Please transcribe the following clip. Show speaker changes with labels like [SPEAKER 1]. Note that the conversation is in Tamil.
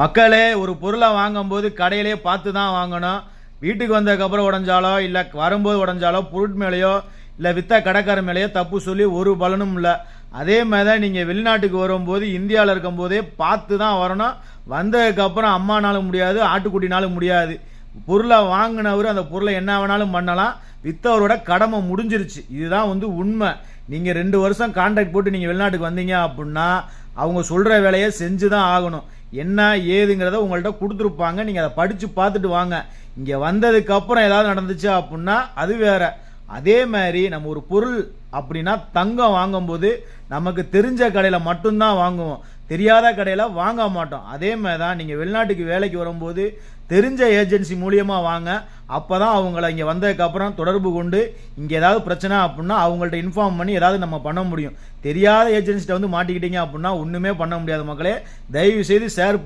[SPEAKER 1] மக்களே, ஒரு பொருளை வாங்கும்போது கடையிலே பார்த்து தான் வாங்கணும். வீட்டுக்கு வந்ததுக்கப்புறம் உடஞ்சாலோ இல்லை வரும்போது உடஞ்சாலோ பொருட் மேலேயோ இல்லை வித்த கடைக்கார மேலேயோ தப்பு சொல்லி ஒரு பலனும் இல்லை. அதே மாதிரி தான் நீங்கள் வெளிநாட்டுக்கு வரும்போது இந்தியாவில் இருக்கும்போதே பார்த்து தான் வரணும். வந்ததுக்கப்புறம் அம்மானாலும் முடியாது, ஆட்டுக்குட்டினாலும் முடியாது. பொருளை வாங்கினவர் அந்த பொருளை என்ன வேணாலும் பண்ணலாம். வித்தவரோட கடமை முடிஞ்சிருச்சு. இதுதான் உண்மை. நீங்கள் 2 வருஷம் கான்ட்ராக்ட் போட்டு நீங்கள் வெளிநாட்டுக்கு வந்தீங்க அப்படின்னா அவங்க சொல்கிற வேலையை செஞ்சு தான் ஆகணும். என்ன ஏதுங்கிறத உங்கள்கிட்ட கொடுத்துருப்பாங்க. நீங்கள் அதை படித்து பார்த்துட்டு வாங்க. இங்கே வந்ததுக்கப்புறம் ஏதாவது நடந்துச்சு அப்படின்னா அது வேற. அதே மாதிரி நம்ம ஒரு பொருள் அப்படின்னா தங்கம் வாங்கும்போது நமக்கு தெரிஞ்ச கடையில் மட்டும்தான் வாங்குவோம், தெரியாத கடையில் வாங்க மாட்டோம். அதே மாதிரி தான் நீங்கள் வெளிநாட்டுக்கு வேலைக்கு வரும்போது தெரிஞ்ச ஏஜென்சி மூலியமாக வாங்க. அப்போ தான் அவங்கள இங்கே வந்ததுக்கப்புறம் தொடர்பு கொண்டு இங்கே ஏதாவது பிரச்சனை அப்படின்னா அவங்கள்ட்ட இன்ஃபார்ம் பண்ணி ஏதாவது நம்ம பண்ண முடியும். தெரியாத ஏஜென்சிட்ட மாட்டிக்கிட்டீங்க அப்படின்னா ஒன்றுமே பண்ண முடியாது. மக்களே, தயவு செய்து ஷேர்